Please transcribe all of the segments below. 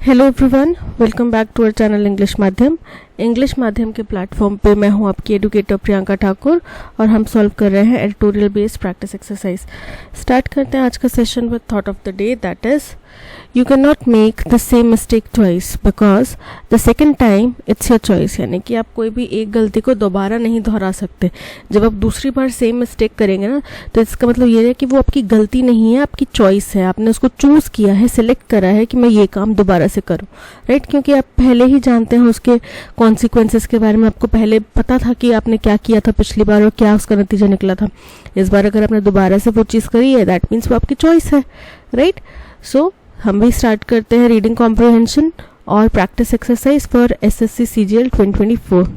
Hello everyone, welcome back to our channel English माध्यम के platform पे मैं हूं आपकी एडुकेटर प्रियंका ठाकुर और हम सॉल्व कर रहे हैं editorial based practice exercise. Start करते हैं आज का session with thought of the day, that is you can not make the same mistake twice because the second time it's your choice. यानी कि आप कोई भी एक गलती को दोबारा नहीं दोहरा सकते। जब आप दूसरी बार सेम मिस्टेक करेंगे ना, तो इसका मतलब ये है कि वो आपकी गलती नहीं है, आपकी चॉइस है। आपने उसको चूज किया है, सिलेक्ट करा है कि मैं ये काम दोबारा से करूं, राइट? क्योंकि आप पहले ही जानते हैं उसके कॉन्सिक्वेंसेस के बारे में। आपको पहले पता था कि आपने क्या किया था पिछली बार और क्या उसका नतीजा निकला था। इस बार अगर आपने दोबारा से वो चीज़ करी है, दैट मीन्स वो आपकी चॉइस है, राइट? सो हम भी स्टार्ट करते हैं रीडिंग कॉम्प्रिहेंशन और practice exercise for SSC CGL 2024।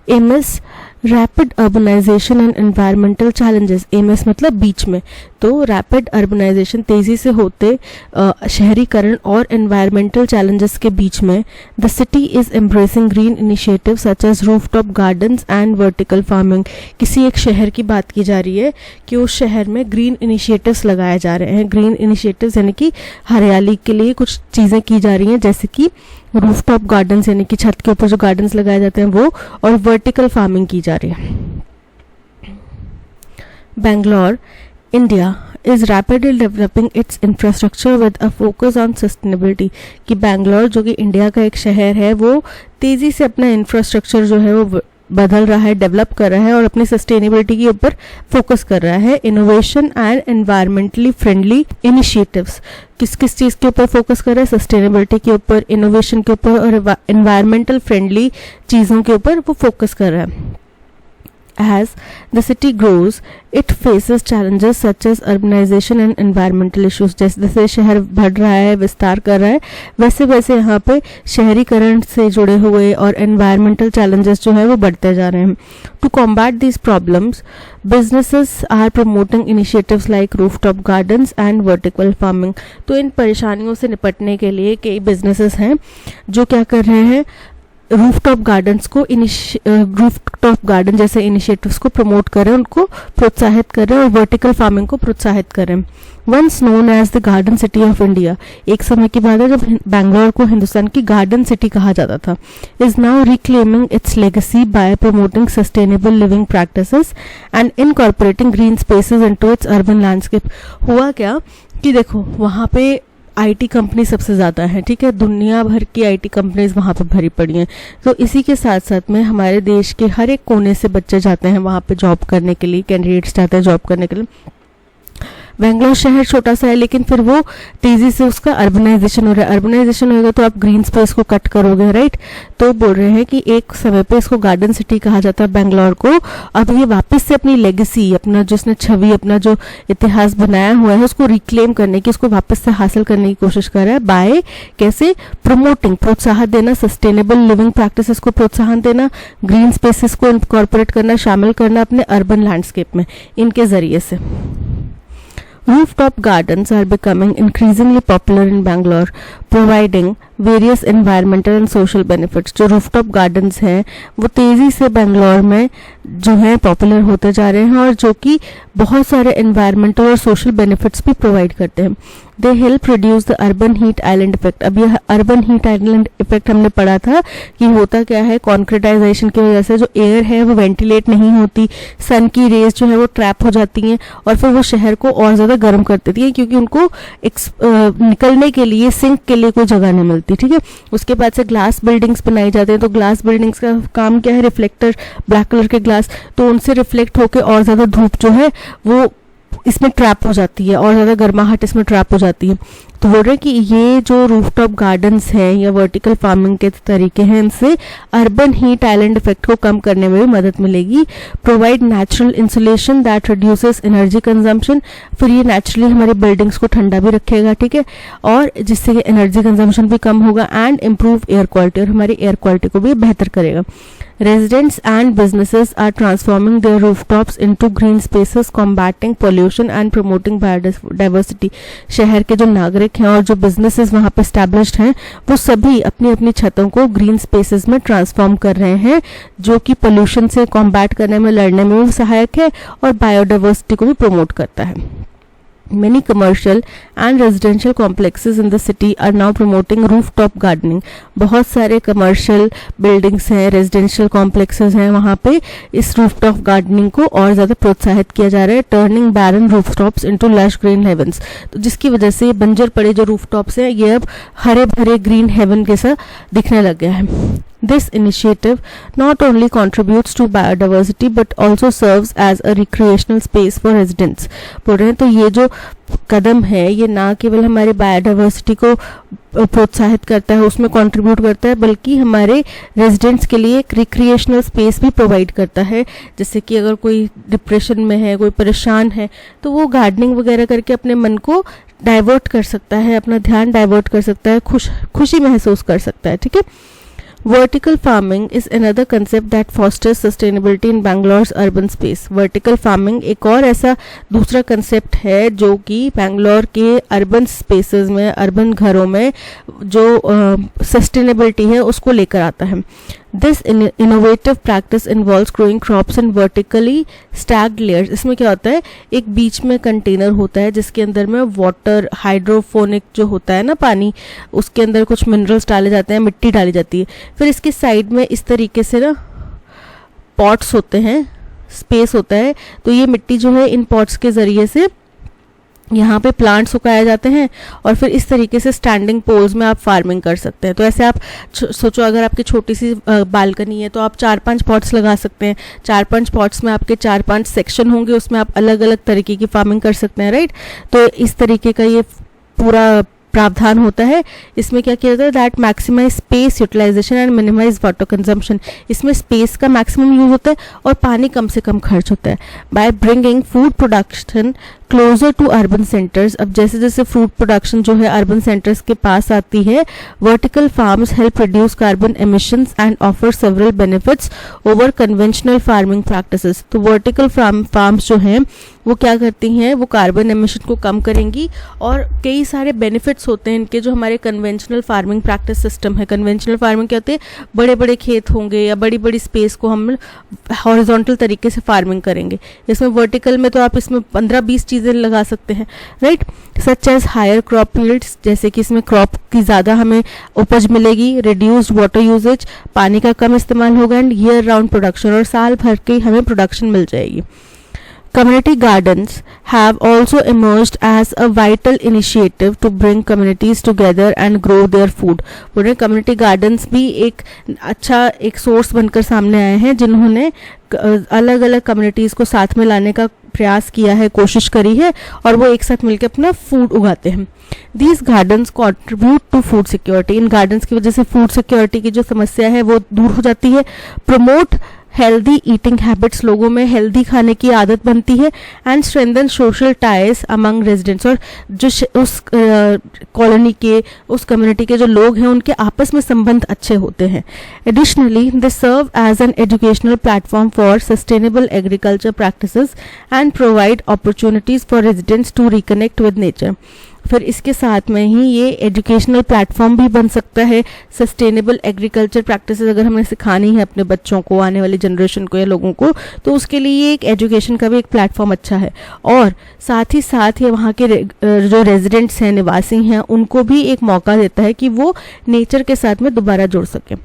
M S rapid urbanisation and environmental challenges. MS मतलब बीच में, तो रैपिड अर्बनाइजेशन तेजी से होते शहरीकरण और एनवायरमेंटल चैलेंजेस के बीच में the city is embracing green initiative such as rooftop gardens and vertical farming. किसी एक शहर की बात की जा रही है कि उस शहर में ग्रीन इनिशिएटिव्स लगाए जा रहे हैं। ग्रीन इनिशिएटिव्स यानी कि हरियाली के लिए कुछ चीज़ें की जा रही हैं, जैसे कि रूफटॉप गार्डन्स यानी कि छत के ऊपर जो गार्डन्स लगाए जाते हैं वो, और वर्टिकल फार्मिंग की जा रही है। Bangalore, India is rapidly developing its infrastructure with a focus on sustainability। कि बैंगलोर जो कि इंडिया का एक शहर है, वो तेज़ी से अपना इंफ्रास्ट्रक्चर जो है वो बदल रहा है, डेवलप कर रहा है और अपनी सस्टेनेबिलिटी के ऊपर फोकस कर रहा है। Innovation and environmentally friendly initiatives. किस किस चीज़ के ऊपर फोकस कर रहा है? सस्टेनेबिलिटी के ऊपर, इनोवेशन के ऊपर और एनवायरमेंटल फ्रेंडली चीज़ों के ऊपर वो फोकस कर रहा है। As the city grows, it faces challenges such as urbanization and environmental issues। जैसे जैसे शहर बढ़ रहा है, विस्तार कर रहा है, वैसे वैसे यहाँ पे शहरीकरण से जुड़े हुए और environmental challenges जो है वो बढ़ते जा रहे हैं। To combat these problems, businesses are promoting initiatives like rooftop gardens and vertical farming। तो इन परेशानियों से निपटने के लिए कई businesses हैं जो क्या कर रहे हैं, रूफटॉप गार्डन जैसे इनिशिएटिव्स को प्रमोट कर रहे हैं, उनको प्रोत्साहित कर रहे हैं और वर्टिकल फार्मिंग को प्रोत्साहित कर रहे हैं। Once known as the garden city of India, एक समय की बात है जब बैंगलोर को हिंदुस्तान की गार्डन सिटी कहा जाता था, is now reclaiming it's legacy bye promoting sustainable living practices and incorporating green spaces into its urban landscape. हुआ क्या कि देखो, वहाँ पे आईटी कंपनी सबसे ज़्यादा है, ठीक है? दुनिया भर की आईटी कंपनीज वहाँ पे भरी पड़ी हैं। तो इसी के साथ साथ में हमारे देश के हर एक कोने से बच्चे जाते हैं वहाँ पे जॉब करने के लिए, कैंडिडेट्स जाते हैं जॉब करने के लिए। बेंगलोर शहर छोटा सा है, लेकिन फिर वो तेजी से उसका अर्बनाइजेशन हो रहा है। अर्बनाइजेशन होगा तो आप ग्रीन स्पेस को कट करोगे, राइट? तो बोल रहे हैं कि एक समय पे इसको गार्डन सिटी कहा जाता है बेंगलोर को। अब ये वापस से अपनी लेगेसी, अपना जो उसने छवि, अपना जो इतिहास बनाया हुआ है, उसको रिक्लेम करने की, उसको वापस से हासिल करने की कोशिश कर रहा है। बाय कैसे? प्रमोटिंग, प्रोत्साहन देना, सस्टेनेबल लिविंग प्रैक्टिसेस को प्रोत्साहन देना, ग्रीन स्पेसेस को इनकॉर्पोरेट करना, शामिल करना अपने अर्बन लैंडस्केप में, इनके जरिए से। Rooftop gardens are becoming increasingly popular in Bangalore, providing various environmental and social benefits। जो रूफटॉप गार्डन्स हैं वो तेज़ी से बेंगलोर में जो है पॉपुलर होते जा रहे हैं और जो कि बहुत सारे एनवायरमेंटल और सोशल बेनिफिट्स भी प्रोवाइड करते हैं। दे help reduce the urban heat island effect. अब यह अर्बन हीट आइलैंड इफेक्ट हमने पढ़ा था कि होता क्या है, कॉन्क्रीटाइजेशन की वजह से जो एयर है वो वेंटिलेट नहीं होती, सन की रेज जो है वो ट्रैप हो जाती हैं और फिर वो शहर को और ज़्यादा गर्म कर देती है, क्योंकि उनको निकलने के लिए, सिंक के लिए कोई जगह नहीं मिलती, ठीक है? उसके बाद से ग्लास बिल्डिंग्स बनाई जाती हैं। तो ग्लास बिल्डिंग्स का काम क्या है? रिफ्लेक्टर, ब्लैक कलर के ग्लास, तो उनसे रिफ्लेक्ट होकर और ज़्यादा धूप जो है वो इसमें ट्रैप हो जाती है और ज़्यादा गर्माहट इसमें ट्रैप हो जाती है। तो बोल रहे हैं कि ये जो रूफटॉप गार्डन्स हैं या वर्टिकल फार्मिंग के तरीके हैं, इनसे अर्बन हीट आइलैंड इफेक्ट को कम करने में भी मदद मिलेगी। Provide natural insulation that reduces energy consumption. फिर ये नेचुरली हमारी बिल्डिंग्स को ठंडा भी रखेगा, ठीक है? और जिससे एनर्जी कंजम्पशन भी कम होगा। एंड इम्प्रूव एयर क्वालिटी, और हमारी एयर क्वालिटी को भी बेहतर करेगा। Residents and businesses are transforming their rooftops into green spaces, combating pollution and promoting biodiversity। शहर के जो नागरिक हैं और जो businesses वहाँ पे established हैं, वो सभी अपनी अपनी छतों को green spaces में ट्रांसफॉर्म कर रहे हैं, जो कि pollution से combat करने में, लड़ने में भी सहायक है और biodiversity को भी प्रमोट करता है। Many commercial and residential complexes in the city are now promoting rooftop gardening. बहुत सारे commercial buildings हैं, residential complexes हैं, वहाँ पे इस rooftop gardening को और ज़्यादा प्रोत्साहित किया जा रहा है, turning barren rooftops into lush green heavens. तो जिसकी वजह से बंजर पड़े जो rooftops हैं ये अब हरे भरे green heaven के साथ दिखने लग गया है. This initiative not only contributes to biodiversity but also serves as a recreational space for residents. बोल रहे हैं तो ये जो कदम है ये ना केवल हमारे बायोडाइवर्सिटी को प्रोत्साहित करता है, उसमें कंट्रीब्यूट करता है, बल्कि हमारे रेजिडेंट्स के लिए एक रिक्रिएशनल स्पेस भी प्रोवाइड करता है. जैसे कि अगर कोई डिप्रेशन में है, कोई परेशान है, तो वो गार्डनिंग वगैरह करके अपने मन को डाइवर्ट कर सकता है, अपना ध्यान डाइवर्ट कर सकता है, खुशी महसूस कर सकता है. ठीक है. Vertical farming is another concept that fosters sustainability in Bangalore's urban space. Vertical farming एक और ऐसा दूसरा concept है जो कि बैंगलोर के urban spaces में, urban घरों में जो sustainability है उसको लेकर आता है. This innovative practice involves growing crops in vertically stacked layers. इसमें क्या होता है, एक बीच में कंटेनर होता है जिसके अंदर में वाटर, हाइड्रोफोनिक जो होता है ना पानी, उसके अंदर कुछ मिनरल्स डाले जाते हैं, मिट्टी डाली जाती है. फिर इसके साइड में इस तरीके से ना पॉट्स होते हैं, स्पेस होता है. तो ये मिट्टी जो है इन पॉट्स के ज़रिए से यहाँ पे प्लांट्स उगाए जाते हैं और फिर इस तरीके से स्टैंडिंग पोल्स में आप फार्मिंग कर सकते हैं. तो ऐसे आप सोचो, अगर आपकी छोटी सी बालकनी है तो आप 4-5 पॉट्स लगा सकते हैं. 4-5 पॉट्स में आपके 4-5 सेक्शन होंगे, उसमें आप अलग अलग तरीके की फार्मिंग कर सकते हैं. राइट. तो इस तरीके का ये पूरा प्रावधान होता है. इसमें क्या किया जाता है, that maximise space utilisation and minimise water consumption. इसमें स्पेस का मैक्सिमम यूज होता है और पानी कम से कम खर्च होता है. By bringing food production closer to urban centres. अब जैसे जैसे फूड प्रोडक्शन जो है अर्बन सेंटर्स के पास आती है, vertical farms help reduce carbon emissions and offer several benefits over conventional farming practices. तो वर्टिकल फार्म्स जो हैं वो क्या करती हैं, वो कार्बन एमिशन को कम करेंगी और कई सारे बेनिफिट्स होते हैं इनके जो हमारे कन्वेंशनल फार्मिंग प्रैक्टिस सिस्टम है. कन्वेंशनल फार्मिंग क्या होती है, बड़े बड़े खेत होंगे या बड़ी बड़ी स्पेस को हम हॉरिजॉन्टल तरीके से फार्मिंग करेंगे. इसमें वर्टिकल में तो आप इसमें 15-20 चीज़ें लगा सकते हैं. Right. Such as higher crop yields, जैसे कि इसमें क्रॉप की ज़्यादा हमें उपज मिलेगी, रिड्यूस्ड वाटर यूजेज, पानी का कम इस्तेमाल होगा, एंड ईयर राउंड प्रोडक्शन, और साल भर की हमें प्रोडक्शन मिल जाएगी. Community gardens have also emerged as a vital initiative to bring communities together and grow their food. बोल रहे community gardens भी एक अच्छा एक सोर्स बनकर सामने आए हैं जिन्होंने अलग अलग कम्युनिटीज़ को साथ में लाने का प्रयास किया है, कोशिश करी है, और वो एक साथ मिलकर अपना फूड उगाते हैं. These gardens contribute to food security. In gardens की वजह से फूड सिक्योरिटी की जो समस्या है वो दूर हो जाती है. प्रमोट हेल्दी ईटिंग हैबिट्स, लोगों में हेल्दी खाने की आदत बनती है. And strengthen social ties among residents, और जो उस कॉलोनी के, उस कम्युनिटी के जो लोग हैं उनके आपस में संबंध अच्छे होते हैं. Additionally they serve as an educational platform for sustainable agriculture practices and provide opportunities for residents to reconnect with nature. फिर इसके साथ में ही ये एजुकेशनल प्लेटफॉर्म भी बन सकता है. सस्टेनेबल एग्रीकल्चर प्रैक्टिसेस अगर हमें सिखानी है अपने बच्चों को, आने वाली जनरेशन को या लोगों को, तो उसके लिए ये एक एजुकेशन का भी एक प्लेटफॉर्म अच्छा है. और साथ ही साथ ये वहाँ के जो रेजिडेंट्स हैं, निवासी हैं, उनको भी एक मौका देता है कि वो नेचर के साथ में दोबारा जुड़ सकें.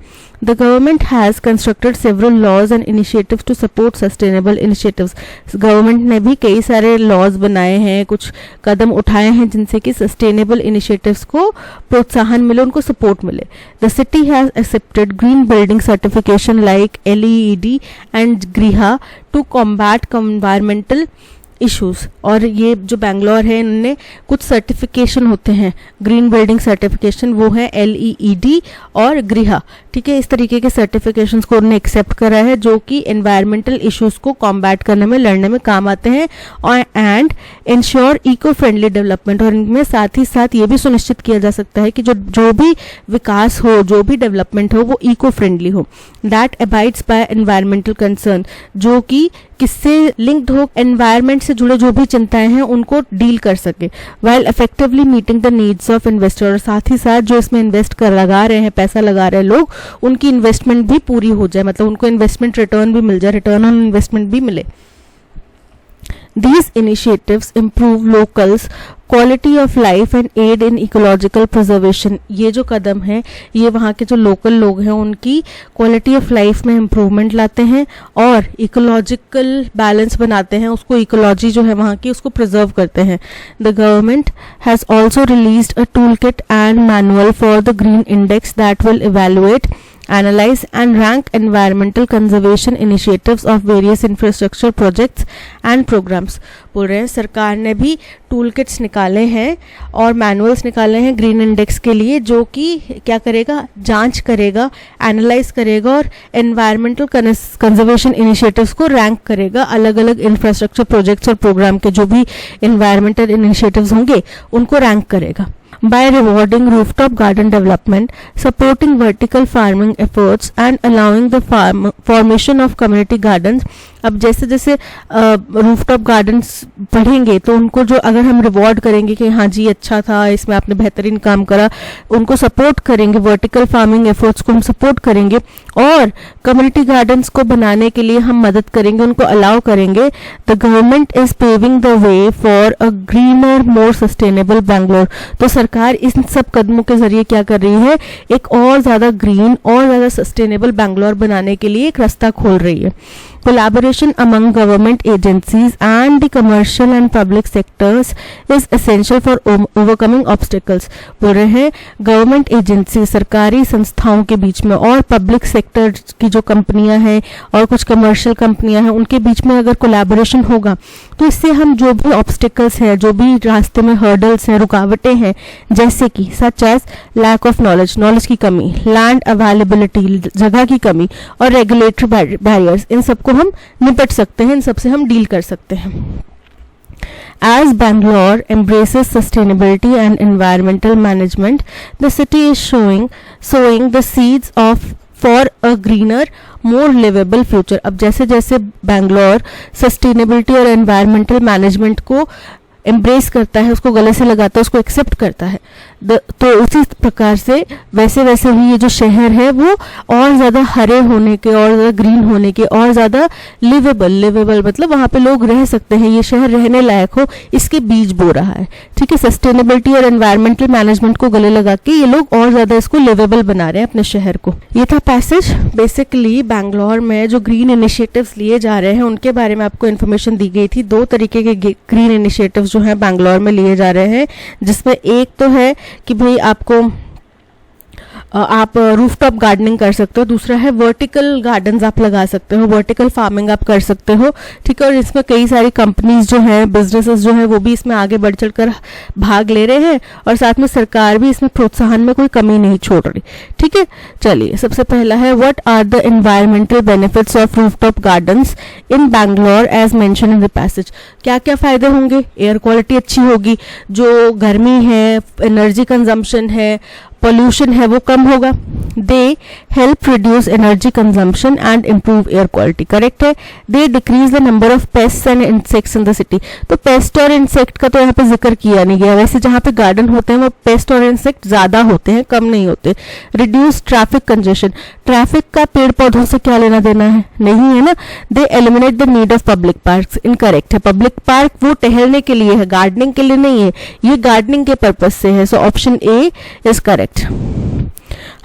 The government has constructed several laws and initiatives to support sustainable initiatives. Government ने भी कई सारे लॉज बनाए हैं, कुछ कदम उठाए हैं जिनसे कि सस्टेनेबल इनिशिएटिव्स को प्रोत्साहन मिले, उनको सपोर्ट मिले. The city has accepted green building certification like LEED and GRIHA to combat environmental issues. और ये जो बैंगलोर है इनने कुछ सर्टिफिकेशन होते हैं, ग्रीन बिल्डिंग सर्टिफिकेशन, वो है LEED और गृहा. ठीक है. इस तरीके के सर्टिफिकेशंस को उन्होंने एक्सेप्ट करा है जो कि एनवायरमेंटल इश्यूज को कॉम्बैट करने में, लड़ने में काम आते हैं, और and ensure eco friendly development. और इनमें साथ ही साथ ये भी सुनिश्चित किया जा सकता है कि जो भी विकास हो, जो भी डेवलपमेंट हो, वो इको फ्रेंडली हो. That abides bye environmental concern, जो कि किससे लिंक्ड हो, एनवायरमेंट से जुड़े जो भी चिंताएं हैं उनको डील कर सके, while effectively meeting the needs of investor. और साथ ही साथ जो इसमें इन्वेस्ट कर लगा रहे हैं, पैसा लगा रहे हैं लोग, उनकी इन्वेस्टमेंट भी पूरी हो जाए, मतलब उनको इन्वेस्टमेंट रिटर्न भी मिल जाए, रिटर्न ऑन इन्वेस्टमेंट भी मिले. These initiatives improve locals' quality of life and aid in ecological preservation. ये जो कदम है ये वहाँ के जो लोकल लोग हैं उनकी क्वालिटी ऑफ लाइफ में इम्प्रूवमेंट लाते हैं और इकोलॉजिकल बैलेंस बनाते हैं, उसको इकोलॉजी जो है वहाँ की उसको प्रिजर्व करते हैं. The government has also released a tool kit and manual for the green index that will evaluate, analyze and rank environmental conservation initiatives of various infrastructure projects and programs. बोल रहे हैं सरकार ने भी टूल किट्स निकाले हैं और manuals निकाले हैं ग्रीन इंडेक्स के लिए, जो कि क्या करेगा, जांच करेगा, एनालाइज करेगा और एनवायरमेंटल कंजर्वेशन इनिशिएटिव्स को रैंक करेगा. अलग अलग इंफ्रास्ट्रक्चर प्रोजेक्ट्स और प्रोग्राम के जो भी एनवायरमेंटल इनिशिएटिव्स होंगे उनको रैंक करेगा. By rewarding rooftop garden development, supporting vertical farming efforts and allowing the formation of community gardens. अब जैसे जैसे रूफटॉप गार्डन्स बढ़ेंगे तो उनको जो अगर हम रिवॉर्ड करेंगे कि हाँ जी अच्छा था, इसमें आपने बेहतरीन काम करा, उनको सपोर्ट करेंगे, वर्टिकल फार्मिंग एफर्ट्स को हम सपोर्ट करेंगे और कम्युनिटी गार्डन्स को बनाने के लिए हम मदद करेंगे, उनको अलाउ करेंगे. The government is paving the way for a greener more sustainable Bangalore. तो सरकार इन सब कदमों के जरिए क्या कर रही है, एक और ज़्यादा ग्रीन और ज़्यादा सस्टेनेबल बैंगलोर बनाने के लिए एक रास्ता खोल रही है. Collaboration among government agencies and the commercial and public sectors is essential for overcoming obstacles. बोल रहे हैं गवर्नमेंट एजेंसी, सरकारी संस्थाओं के बीच में और पब्लिक सेक्टर की जो कंपनियां हैं और कुछ कमर्शियल कंपनियां हैं उनके बीच में अगर कोलैबोरेशन होगा तो इससे हम जो भी ऑब्स्टिकल्स हैं, जो भी रास्ते में हर्डल्स हैं, रुकावटें हैं, जैसे कि such as lack of knowledge की कमी, लैंड अवेलेबिलिटी, जगह की कमी और रेगुलेटरी बैरियर्स, इन सबको हम निपट सकते हैं, इन सबसे हम डील कर सकते हैं. As Bangalore embraces sustainability and environmental management, the city is sowing the seeds for a greener, more livable future. अब जैसे जैसे बैंगलोर सस्टेनेबिलिटी और एनवायरमेंटल मैनेजमेंट को एम्ब्रेस करता है, उसको गले से लगाता है, उसको एक्सेप्ट करता है, तो उसी प्रकार से वैसे वैसे ही ये जो शहर है वो और ज़्यादा हरे होने के, और ज़्यादा ग्रीन होने के, और ज़्यादा लिवेबल मतलब वहाँ पे लोग रह सकते हैं, ये शहर रहने लायक हो, इसके बीज बो रहा है. ठीक है, सस्टेनेबिलिटी और एनवायरमेंटल मैनेजमेंट को गले लगा के ये लोग और ज़्यादा इसको लिवेबल बना रहे हैं अपने शहर को. ये था पैसेज. बेसिकली बैंगलोर में जो ग्रीन इनिशिएटिव्स लिए जा रहे हैं उनके बारे में आपको इन्फॉर्मेशन दी गई थी. 2 तरीके के ग्रीन इनिशिएटिव्स जो है बैंगलोर में लिए जा रहे हैं, जिसमें एक तो है कि भाई आप रूफटॉप गार्डनिंग कर सकते हो, दूसरा है वर्टिकल गार्डन्स आप लगा सकते हो, वर्टिकल फार्मिंग आप कर सकते हो. ठीक है, और इसमें कई सारी कंपनीज जो हैं, बिजनेसेस जो हैं वो भी इसमें आगे बढ़ चढ़कर भाग ले रहे हैं और साथ में सरकार भी इसमें प्रोत्साहन में कोई कमी नहीं छोड़ रही. ठीक है, चलिए सबसे पहला है what are the environmental benefits of rooftop gardens in Bangalore as mention in the passage. क्या क्या फायदे होंगे? एयर क्वालिटी अच्छी होगी, जो गर्मी है, एनर्जी कंजम्पशन है, पोल्यूशन है वो कम होगा. They help reduce energy consumption and improve air quality. Correct है. They decrease the number of pests and insects in the city. तो पेस्ट और इंसेक्ट का तो यहाँ पे जिक्र किया नहीं गया. वैसे जहाँ पे गार्डन होते हैं वो पेस्ट और इंसेक्ट ज्यादा होते हैं, कम नहीं होते. Reduce traffic congestion. ट्रैफिक का पेड़ पौधों से क्या लेना देना है, नहीं है ना. They eliminate the need of public park. Incorrect है. पब्लिक पार्क वो टहलने के लिए है, गार्डनिंग के लिए नहीं है. ये गार्डनिंग के पर्पज से है. So option A is correct.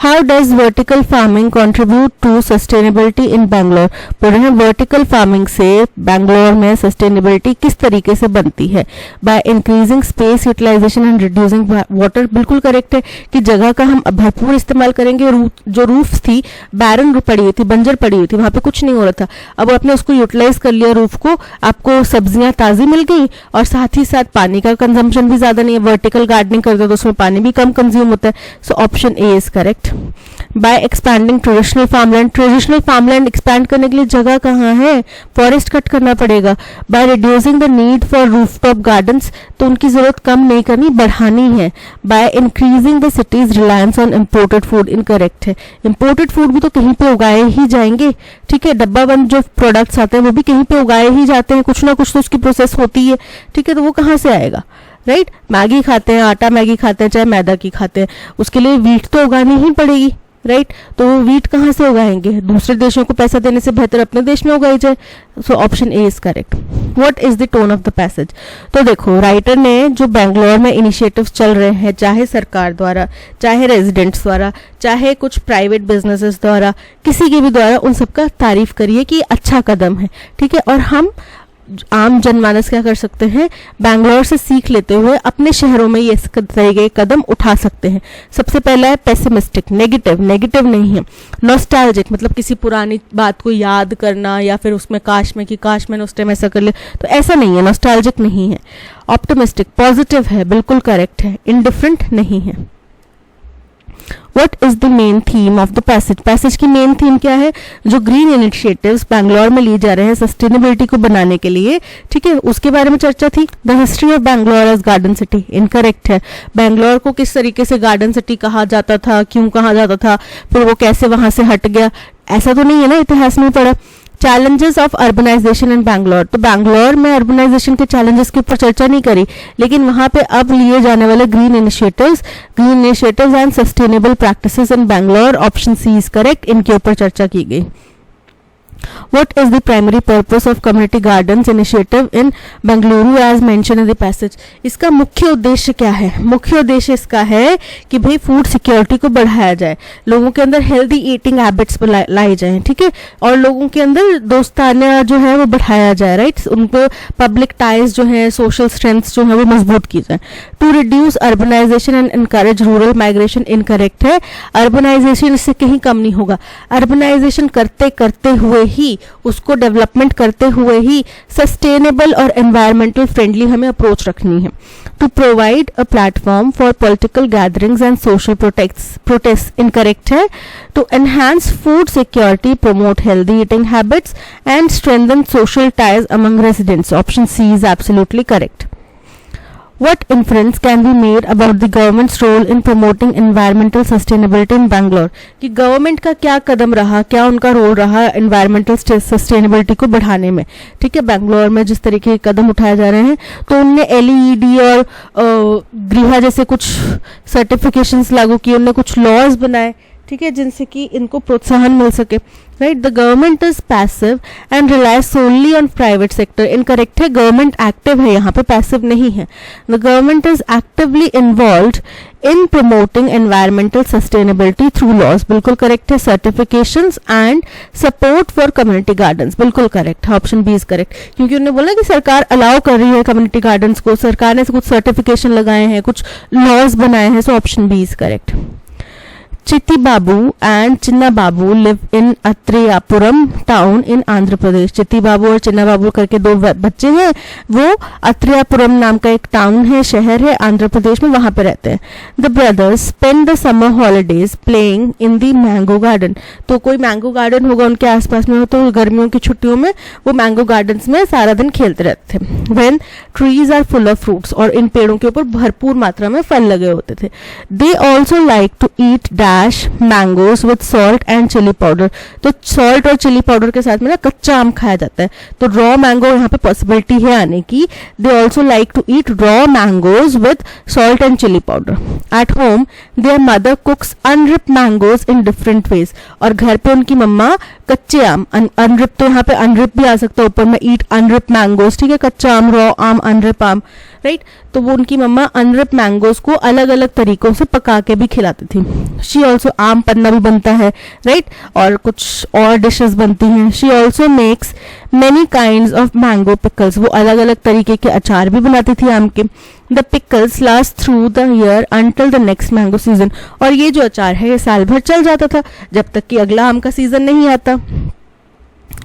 How does vertical farming contribute to sustainability in Bangalore? बोल रहे हैं वर्टिकल फार्मिंग से बैंगलोर में सस्टेनेबिलिटी किस तरीके से बनती है. By increasing space utilisation and reducing water. बिल्कुल करेक्ट है कि जगह का हम भरपूर इस्तेमाल करेंगे. जो रूफ थी बैरन पड़ी हुई थी, बंजर पड़ी हुई थी, वहां पे कुछ नहीं हो रहा था. अब आपने उसको यूटिलाइज कर लिया रूफ को, आपको सब्जियां ताजी मिल गई और साथ ही साथ पानी का कंजम्पशन भी ज्यादा नहीं है. वर्टिकल गार्डनिंग करते तो उसमें पानी भी कम कंज्यूम होता है. So option A is correct. By expanding traditional farmland expand करने के लिए जगह कहाँ है, फॉरेस्ट कट करना पड़ेगा. By reducing the need for rooftop gardens, तो उनकी जरूरत कम नहीं करनी, बढ़ानी है. By increasing the cities reliance on imported food. Incorrect है. इम्पोर्टेड फूड भी तो कहीं पे उगाए ही जाएंगे. ठीक है, डब्बा बंद जो प्रोडक्ट्स आते हैं वो भी कहीं पे उगाए ही जाते हैं, कुछ ना कुछ तो उसकी प्रोसेस होती है. ठीक है, तो वो कहाँ से आएगा, राइट. मैगी खाते हैं, आटा मैगी खाते हैं, चाहे मैदा की खाते हैं, उसके लिए वीट तो उगानी ही पड़ेगी. राइट। तो वो वीट कहाँ से उगाएंगे, दूसरे देशों को पैसा देने से बेहतर अपने देश में उगाई जाए। सो option A is correct. What is the tone of the passage. तो देखो राइटर ने जो बैंगलोर में इनिशिएटिव्स चल रहे हैं, चाहे सरकार द्वारा, चाहे रेजिडेंट्स द्वारा, चाहे कुछ प्राइवेट बिजनेसेस द्वारा, किसी के भी द्वारा, उन सबका तारीफ करिए कि अच्छा कदम है, ठीक है। और हम आम जनमानस क्या कर सकते हैं, बैंगलोर से सीख लेते हुए अपने शहरों में ये इस तरह के कदम उठा सकते हैं। सबसे पहला है पेसिमिस्टिक, नेगेटिव, नेगेटिव नहीं है। नॉस्टैल्जिक मतलब किसी पुरानी बात को याद करना या फिर उसमें काश में कि काश मैंने उस टाइम ऐसा कर लिया, तो ऐसा नहीं है, नॉस्टैल्जिक नहीं है। ऑप्टिमिस्टिक, पॉजिटिव है, बिल्कुल करेक्ट है। इंडिफरेंट नहीं है। What is the main theme of the passage? Passage की मेन थीम क्या है, जो ग्रीन इनिशिएटिव्स बैंगलोर में लिए जा रहे हैं सस्टेनेबिलिटी को बनाने के लिए, ठीक है, उसके बारे में चर्चा थी। The history of Bangalore as garden city, incorrect है। बैंगलोर को किस तरीके से गार्डन सिटी कहा जाता था, क्यों कहा जाता था, फिर वो कैसे वहां से हट गया, ऐसा तो नहीं है ना, इतिहास नहीं पढ़ा। चैलेंजेस ऑफ अर्बनाइजेशन इन बैंगलोर, तो बैंगलोर में अर्बनाइजेशन के चैलेंजेस के ऊपर चर्चा नहीं करी, लेकिन वहां पे अब लिए जाने वाले green initiatives and sustainable practices in Bangalore, option C is correct, इनके ऊपर चर्चा की गई। What is the primary purpose of community gardens initiative in Bengaluru as mentioned in the passage? इसका मुख्य उद्देश्य क्या है, मुख्य उद्देश्य इसका है कि भाई फूड सिक्योरिटी को बढ़ाया जाए, लोगों के अंदर हेल्दी ईटिंग हैबिट्स लाई जाए, ठीक है, और लोगों के अंदर दोस्ताना जो है वो बढ़ाया जाए, राइट, उनको पब्लिक टाइज जो है, सोशल स्ट्रेंथ जो है वो मजबूत की जाए। To reduce urbanisation and encourage rural migration, incorrect है। अर्बनाइजेशन इससे कहीं कम नहीं होगा, अर्बनाइजेशन करते करते हुए ही, उसको डेवलपमेंट करते हुए ही सस्टेनेबल और एनवायरमेंटल फ्रेंडली हमें अप्रोच रखनी है। To provide a platform for political gatherings and social protest, incorrect है। To enhance food security, promote healthy eating habits and strengthen social ties among residents, option C is absolutely correct. What inference can be made about the government's role in promoting environmental sustainability in Bangalore? कि government का क्या कदम रहा, क्या उनका role रहा environmental sustainability को बढ़ाने में, ठीक है। बैंगलोर में जिस तरीके के कदम उठाए जा रहे हैं, तो उनने एलईडी और गृह जैसे कुछ सर्टिफिकेशंस लागू किए, उनने कुछ लॉज बनाए, ठीक है, जिनसे कि इनको प्रोत्साहन मिल सके, right. The government is passive and relies solely on private sector, incorrect है। गवर्नमेंट एक्टिव है, यहाँ पे पैसिव नहीं है। The government is actively involved in promoting environmental sustainability through laws, बिल्कुल करेक्ट है। Certifications and support for community gardens, बिल्कुल correct है, ऑप्शन बी इज करेक्ट, क्योंकि उन्होंने बोला कि सरकार अलाउ कर रही है कम्युनिटी गार्डन्स को, सरकार ने कुछ सर्टिफिकेशन लगाए हैं, कुछ लॉज बनाए हैं, so option B is correct. Chitti Babu and Chinna Babu live in Atreyapuram town in Andhra Pradesh. Chitti Babu और चिन्ना बाबू करके दो बच्चे हैं, वो अत्रेयापुरम नाम का एक टाउन है, शहर है आंध्र प्रदेश में, वहां पे रहते हैं। The brothers spend the summer holidays playing in the mango garden, तो कोई मैंगो गार्डन होगा उनके आसपास में, तो गर्मियों की छुट्टियों में वो मैंगो गार्डन्स में सारा दिन खेलते रहते थे। When trees are full of fruits, और इन पेड़ों के ऊपर भरपूर मात्रा में फल लगे होते थे। They also like to eat mangoes with salt and chilli powder, तो सॉल्ट और चिली पाउडर के साथ में ना कच्चा आम खाया जाता है, तो रॉ मैंगो यहाँ पे पॉसिबिलिटी है आने की। They also like to eat raw mangoes with salt and chilli powder. At home their mother cooks unripe mangoes in different ways, और घर पे उनकी मम्मा कच्चे आम, अनरिप, तो यहाँ पे अनरिप भी आ सकता है ऊपर में, ईट अनरिप मैंगोज, ठीक है, कच्चा आम, रॉ आम, अनरिप आम, राइट। तो वो उनकी मम्मा अनरिप मैंगोज को अलग अलग तरीकों से पका के भी खिलाती थी। शी ऑल्सो, आम पन्ना भी बनता है, राइट, और कुछ और डिशेस बनती हैं। She also makes many kind of mango pickles, वो अलग अलग तरीके के अचार भी बनाती थी आम के। The pickles last through the year until the next mango season, और ये जो अचार है ये साल भर चल जाता था जब तक कि अगला आम का सीजन नहीं आता।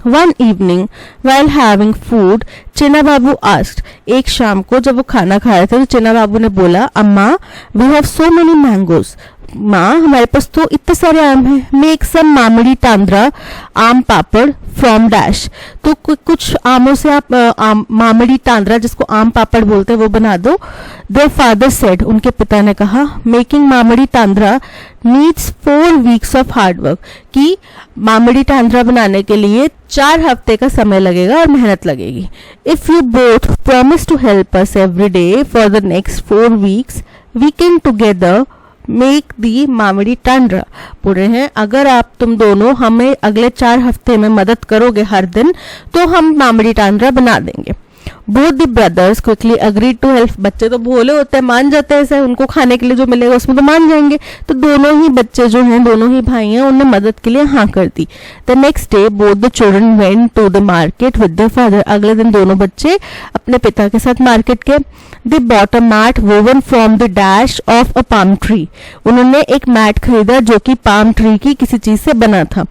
One evening, while having food, चिन्ना बाबू asked, एक शाम को जब वो खाना खा रहे थे तो चिन्ना बाबू ने बोला, अम्मा we have so many mangoes, माँ हमारे पास तो इतने सारे आम हैं। मेक सम मामड़ी तांद्रा, आम पापड़ फ्रॉम डैश, तो कुछ आमों से आप मामड़ी तांद्रा, जिसको आम पापड़ बोलते हैं, वो बना दो। देयर फादर सेड, उनके पिता ने कहा, making mamidi tandra needs 4 weeks of hard work, कि मामड़ी तांद्रा बनाने के लिए 4 हफ्ते का समय लगेगा और मेहनत लगेगी। If you both promise to help us every day for the next 4 weeks, we can together make the mamidi tandra. बोल रहे हैं अगर आप तुम दोनों हमें अगले 4 हफ्ते में मदद करोगे हर दिन तो हम मामिडी टांड्रा बना देंगे। Both the brothers quickly agreed to help. बच्चे तो भोले होते हैं, मान जाते हैं, ऐसे उनको खाने के लिए जो मिलेगा उसमें तो मान जाएंगे। तो दोनों ही बच्चे जो हैं, दोनों ही भाई हैं, उन्होंने मदद के लिए हाँ कर दी। The next day both the children went to the market with their father. अगले दिन दोनों बच्चे अपने पिता के साथ मार्केट गए। They bought a mat woven from the dash of a palm tree. उन्होंने एक मैट खरीदा जो कि पाम ट्री की किसी चीज से बना था।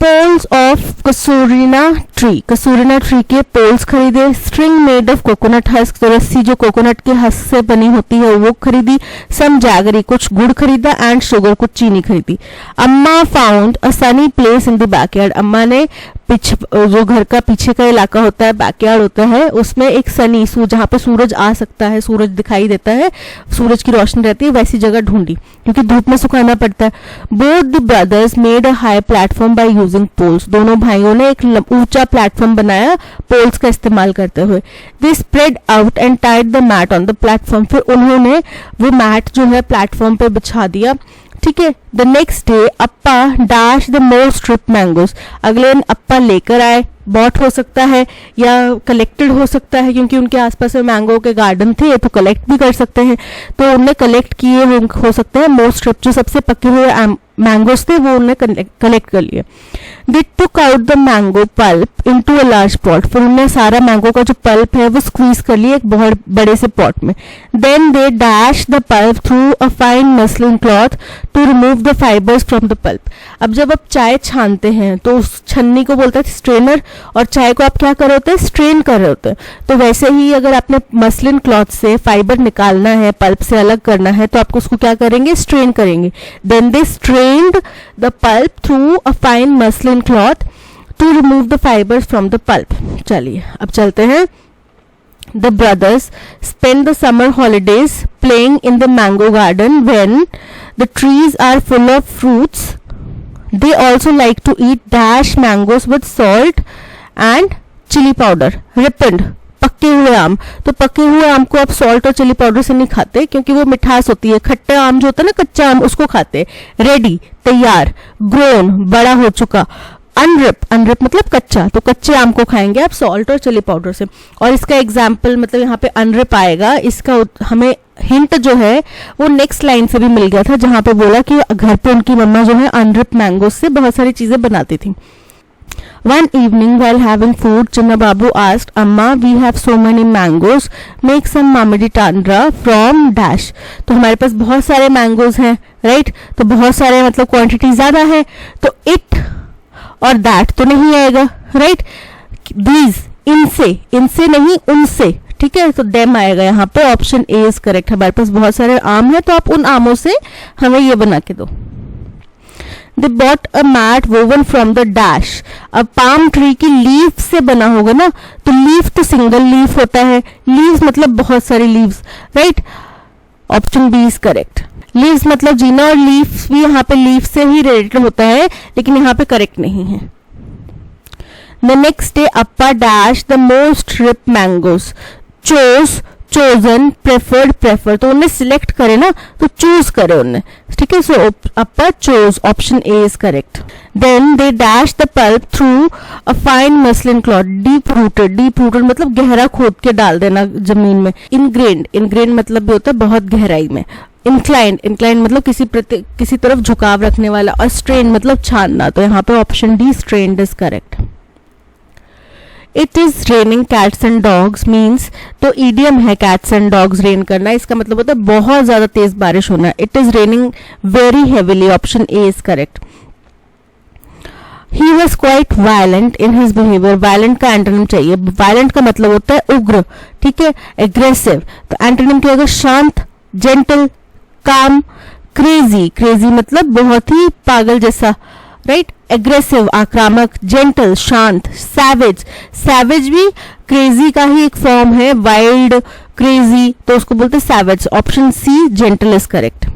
पोल्स ऑफ कसूरिना ट्री के पोल्स खरीदे। String made of coconut husk, तो रस्सी जो कोकोनट के हस्क से बनी होती है वो खरीदी। सम जैगरी, कुछ गुड़ खरीदा। एंड शुगर, कुछ चीनी खरीदी। अम्मा found a Sunny place in the backyard. अम्मा ने जो घर का पीछे का इलाका होता है, बैकयार्ड होता है, उसमें एक सनी जहाँ पे सूरज आ सकता है, सूरज दिखाई देता है, सूरज की रोशनी रहती है, वैसी जगह ढूंढी क्योंकि धूप में सुखाना पड़ता है। Both the brothers made a high platform by using poles. दोनों भाइयों ने एक ऊंचा प्लेटफॉर्म बनाया पोल्स का इस्तेमाल करते हुए। They spread out and tied the mat on the platform. फिर उन्होंने वो मैट जो है प्लेटफॉर्म पे बिछा दिया। ठीक है। The next day Appa dash the more strip mangoes. अगले दिन अप्पा लेकर आए। बॉट हो सकता है या कलेक्टेड हो सकता है क्योंकि उनके आसपास में मैंगो के गार्डन थे तो कलेक्ट भी कर सकते हैं। तो उनने कलेक्ट किए हो सकते हैं मोर स्ट्रिप, जो सबसे पके हुए मैंगोज थे वो उन्हें कलेक्ट कर लिए। They took out the mango pulp into a large pot. फिर उन्होंने सारा मैंगो का जो पल्प है वो स्क्वीज कर लिया एक बहुत बड़े से पॉट में। Then they dash the pulp through a fine muslin cloth to remove the fibres from the pulp. अब जब आप चाय छानते हैं तो उस छन्नी को बोलते हैं स्ट्रेनर, और चाय को आप क्या कर रहे होते हैं, स्ट्रेन कर रहे होते हैं। तो वैसे ही अगर आपने मसलिन क्लॉथ से फाइबर निकालना है, पल्प से अलग करना है, तो आपको उसको क्या करेंगे, स्ट्रेन करेंगे। Then they strained the pulp through a fine muslin cloth to remove the fibres from the pulp. चलिए अब चलते हैं। The brothers spend the summer holidays playing in the mango garden when the trees are full of fruits. They also like to eat dash mangoes with salt and chili powder. Ripened, पके हुए आम। तो पके हुए आम को आप salt और चिली पाउडर से नहीं खाते क्योंकि वो मिठास होती है। खट्टा आम जो होता है ना, कच्चा आम, उसको खाते। रेडी, तैयार। ग्रोन, बड़ा हो चुका। अनरिप मतलब कच्चा, तो कच्चे आम को खाएंगे आप सॉल्ट और चिली पाउडर से। और इसका एग्जाम्पल मतलब यहाँ पे अनरिप आएगा। इसका हमें हिंट जो है वो नेक्स्ट लाइन से भी मिल गया था जहां पे बोला कि घर पे उनकी मम्मा जो है अनरिप मैंगो से बहुत सारी चीजें बनाती थी। One evening while having food, Chinna Babu asked, Amma, we have so many mangoes. Make some mamidi tandra from dash. तो हमारे पास बहुत सारे मैंगोज हैं, राइट? तो बहुत सारे मतलब क्वांटिटी ज्यादा है, तो इट और दैट तो नहीं आएगा, राइट? These, इनसे नहीं, उनसे, ठीक है? तो डेम आएगा यहाँ पे। Option A is correct. हमारे पास बहुत सारे आम है तो आप उन आमों से हमें ये बना के दो। They bought a mat woven from the dash. अब पाम ट्री की लीफ से बना होगा ना, तो लीफ तो सिंगल लीफ होता है, लीव्स मतलब बहुत सारी leaves, right? Option B is correct. Leaves मतलब जीना, और लीफ भी यहाँ पे लीफ से ही रिलेटेड होता है, लेकिन यहाँ पे करेक्ट नहीं है। The next day Appa dashed the most ripe mangoes. Chose, chosen, preferred, prefer, तो उन्हें सिलेक्ट करे ना, तो चूज करे उन्हें, ठीक है? So Appa chose, option A is correct. Then they dash the pulp through a fine muslin cloth. Deep rooted मतलब गहरा खोद के डाल देना जमीन में। इनग्रेन्ड मतलब भी होता है बहुत गहराई में। इंक्लाइंड मतलब किसी तरफ झुकाव रखने वाला। और स्ट्रेन मतलब छानना। तो यहाँ पे option D strained is correct. It is raining cats and dogs means, तो ईडियम है कैट्स एंड डॉग्स, रेन करना। इसका मतलब होता है बहुत ज्यादा तेज बारिश होना। It is raining very heavily, option A is correct. He was quite violent in his behaviour. Violent का एंटोनिम चाहिए। वायलेंट का मतलब होता है उग्र, ठीक है? एग्रेसिव। तो एंटोनिम क्या होगा? शांत, जेंटल, काम। क्रेजी मतलब बहुत ही पागल जैसा, राइट? एग्रेसिव, आक्रामक। जेंटल, शांत। सैवेज भी क्रेजी का ही एक फॉर्म है, वाइल्ड, क्रेजी, तो उसको बोलते हैं savage. Option C gentle is correct.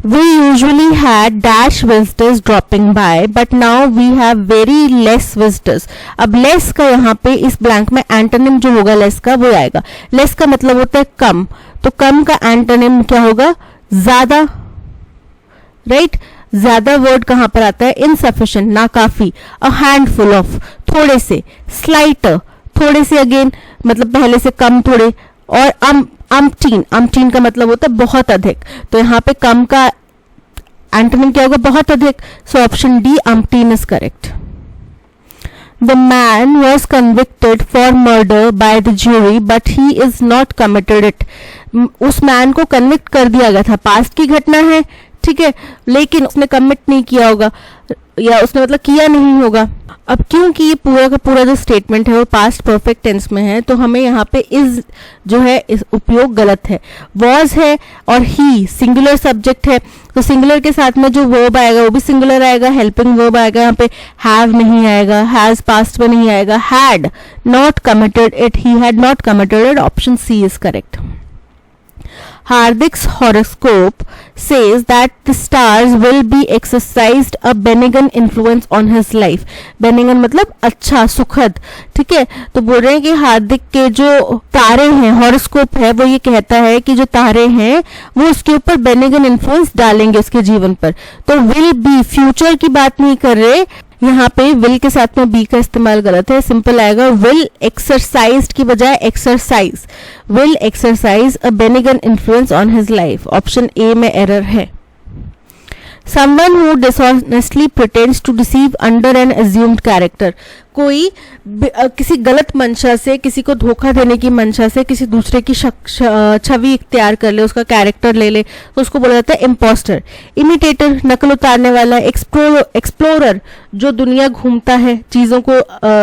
We usually had dash visitors dropping by, but now we have very less visitors. अब less का यहाँ पे इस ब्लैंक में एंटोनिम जो होगा less का वो आएगा। less का मतलब होता है कम, तो कम का एंटोनिम क्या होगा? ज्यादा, राइट, ज्यादा वर्ड कहां पर आता है? इनसफिशिएंट, ना काफी, अ हैंडफुल ऑफ, थोड़े से, स्लाइटर, थोड़े से, अगेन मतलब पहले से कम थोड़े, और अम्पटीन, अम्पटीन का मतलब होता है बहुत अधिक, तो यहाँ पे कम का एंटोनिम क्या होगा? बहुत अधिक। So option D umpteen is correct. The man was convicted for murder by the jury, but he is not committed it. उस मैन को कन्विक्ट कर दिया गया था, पास्ट की घटना है, ठीक है, लेकिन उसने कमिट नहीं किया होगा, या उसने मतलब किया नहीं होगा। अब क्योंकि ये पूरा का पूरा जो स्टेटमेंट है वो पास्ट परफेक्ट टेंस में है, तो हमें यहाँ पे इज जो है इस उपयोग गलत है। वॉज है और ही सिंगुलर सब्जेक्ट है, तो सिंगुलर के साथ में जो वर्ब आएगा वो भी सिंगुलर आएगा, हेल्पिंग वर्ब आएगा, यहाँ पे हैव नहीं आएगा, हैज पास्ट में नहीं आएगा, had not committed it, he had not committed it, option C is correct. Hardik's horoscope says that the stars will be exercised a benign influence on his life. benign मतलब अच्छा, सुखद, ठीक है, तो बोल रहे हैं कि हार्दिक के जो तारे हैं, हॉरोस्कोप है, वो ये कहता है कि जो तारे हैं वो उसके ऊपर बेनिगन इन्फ्लुएंस डालेंगे उसके जीवन पर। तो विल बी, फ्यूचर की बात नहीं कर रहे, यहाँ पे विल के साथ में बी का इस्तेमाल गलत है, सिंपल आएगा विल एक्सरसाइज्ड की बजाय exercise, will exercise a benign influence on his life, option A में एरर है। Someone who dishonestly pretends to deceive under an assumed character, कोई किसी गलत मंशा से, किसी को धोखा देने की मंशा से किसी दूसरे की छवि इख्तियार कर ले, उसका कैरेक्टर ले ले, तो उसको बोला जाता है इम्पोस्टर। इमिटेटर, नकल उतारने वाला। एक्सप्लोरर, जो दुनिया घूमता है, चीजों को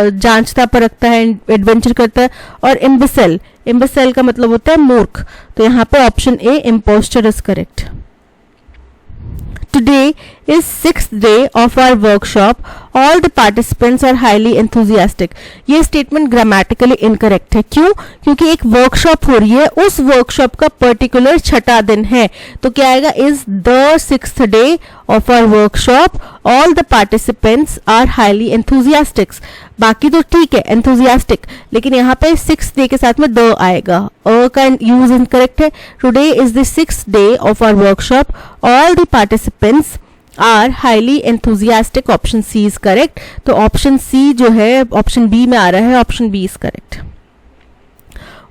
जांचता परखता है, एडवेंचर करता है। और इम्बेसेल, इम्बेसेल का मतलब होता है मूर्ख, तो यहाँ पे option A impostor is correct. Today is 6th day of our workshop. All the participants are highly enthusiastic. ये स्टेटमेंट ग्रामेटिकली इनकरेक्ट है। क्यों? क्योंकि एक वर्कशॉप हो रही है, उस वर्कशॉप का पर्टिकुलर छठा दिन है, तो क्या आएगा? Is the 6th day of our workshop. All the participants are highly enthusiastic. बाकी तो ठीक है, enthusiastic, लेकिन यहाँ पे 6th day के साथ में द आएगा, अ का यूज इनकरेक्ट है। Today is the 6th day of our workshop. All the participants are highly enthusiastic. Option C is correct. तो ऑप्शन सी जो है ऑप्शन बी में आ रहा है, option B is correct.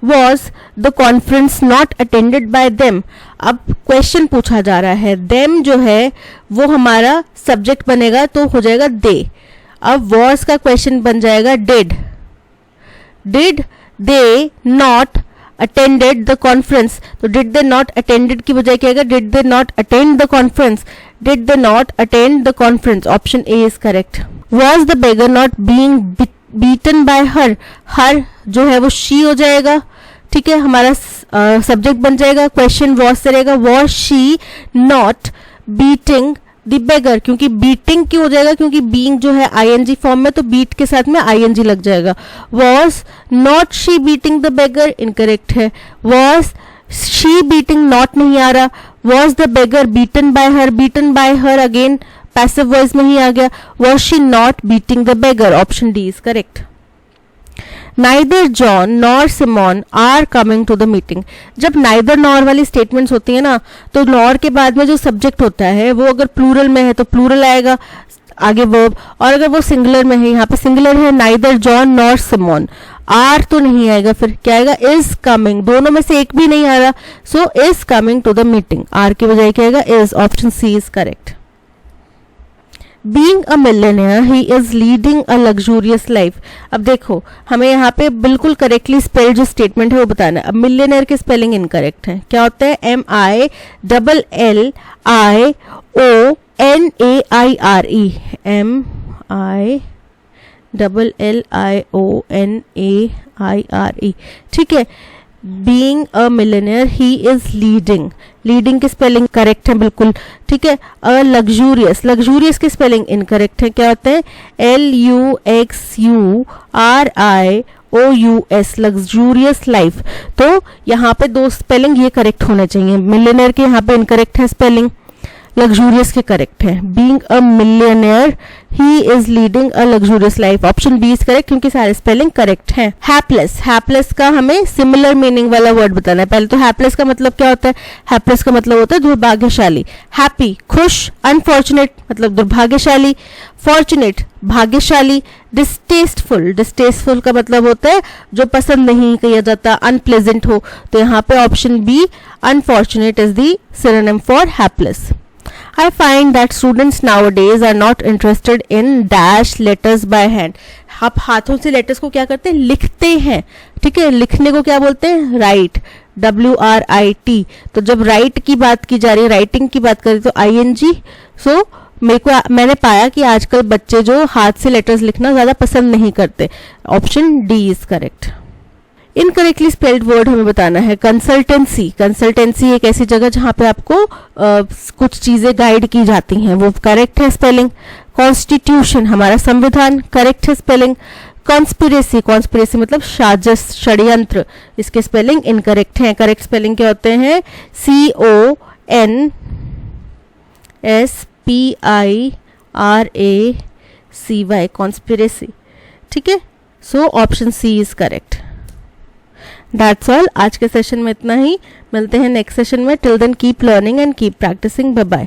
Was the conference not attended by them? अब question पूछा जा रहा है, them जो है वो हमारा सब्जेक्ट बनेगा, तो हो जाएगा they। अब was का क्वेश्चन बन जाएगा did they not attended the conference, तो did they not attended की बजाय क्या आएगा? did they not attend the conference, did they not attend the conference, option A is correct. was the beggar not being beaten by her जो है वो she हो जाएगा, ठीक है, हमारा सब्जेक्ट बन जाएगा, क्वेश्चन was से रहेगा, was she not beating the beggar, क्योंकि बीटिंग क्यों हो जाएगा? क्योंकि बीइंग जो है ing फॉर्म में, तो बीट के साथ में ing लग जाएगा। was not she beating the beggar, incorrect है। was she beating not नहीं आ रहा, was the beggar beaten by her again passive voice में ही आ गया, was she not beating the beggar, option D is correct. Neither John nor Simon are coming to the meeting. जब neither nor वाली statements होती है ना, तो nor के बाद में जो सब्जेक्ट होता है वो अगर प्लूरल में है तो प्लूरल आएगा आगे वर्ब, और अगर वो सिंगुलर में है, यहाँ पे सिंगुलर है neither John nor Simon, or तो नहीं आएगा, फिर क्या आएगा? इज कमिंग, दोनों में से एक भी नहीं आ रहा, so is coming to the meeting, or की बजाय क्या आएगा? Is, option C is correct. Being a millionaire, he is leading a luxurious life. अब देखो हमें यहाँ पे बिल्कुल करेक्टली स्पेल जो स्टेटमेंट है वो बताना है। अब मिलियनर के स्पेलिंग इनकरेक्ट है, क्या होता है? MILLIONAIRE, ठीक है। Being a millionaire, he is leading, leading की स्पेलिंग करेक्ट है बिल्कुल, ठीक है। अ लग्जूरियस, लग्जूरियस की स्पेलिंग इनकरेक्ट है, क्या होता है? LUXURIOUS, luxurious life. तो यहाँ पे दो स्पेलिंग ये करेक्ट होने चाहिए, मिलियनेयर के यहाँ पे इनकरेक्ट है स्पेलिंग। लग्जूरियस के करेक्ट है। Being a millionaire, he is leading a luxurious life, option B is correct क्योंकि सारे स्पेलिंग करेक्ट हैं। हैपलेस, हैपलेस का हमें सिमिलर मीनिंग वाला वर्ड बताना है। पहले तो हैपलेस का मतलब क्या होता है? हैपलेस का मतलब होता है दुर्भाग्यशाली। हैप्पी खुश, अनफॉर्चुनेट मतलब दुर्भाग्यशाली, फॉर्चुनेट भाग्यशाली, डिस्टेस्टफुल, डिस्टेस्टफुल का मतलब होता है जो पसंद नहीं किया जाता, अनप्लेजेंट हो। तो यहाँ पे option B unfortunate is the synonym for hapless. I find that students nowadays are not interested in dash letters by hand. आप हाथों से लेटर्स को क्या करते हैं? लिखते हैं, ठीक है। लिखने को क्या बोलते हैं? Right, WRIT। तो जब राइट की बात की जा रही है, राइटिंग की बात करें तो ING। सो मैंने पाया कि आजकल बच्चे जो हाथ से लेटर्स लिखना ज्यादा पसंद नहीं करते। Option D is correct. Incorrectly spelled word हमें बताना है। कंसल्टेंसी, कंसल्टेंसी एक ऐसी जगह जहां पे आपको कुछ चीजें गाइड की जाती हैं, वो करेक्ट है स्पेलिंग। कॉन्स्टिट्यूशन हमारा संविधान, करेक्ट है स्पेलिंग। कॉन्स्पिरेसी, कॉन्स्पिरेसी मतलब साजिश, षड्यंत्र, इसके स्पेलिंग इनकरेक्ट हैं। करेक्ट स्पेलिंग क्या होते हैं? CONSPIRACY, कॉन्स्पिरेसी, ठीक है। So option C is correct. That's all, आज के सेशन में इतना ही। मिलते हैं नेक्स्ट सेशन में। Till then keep learning and keep practising. Bye bye.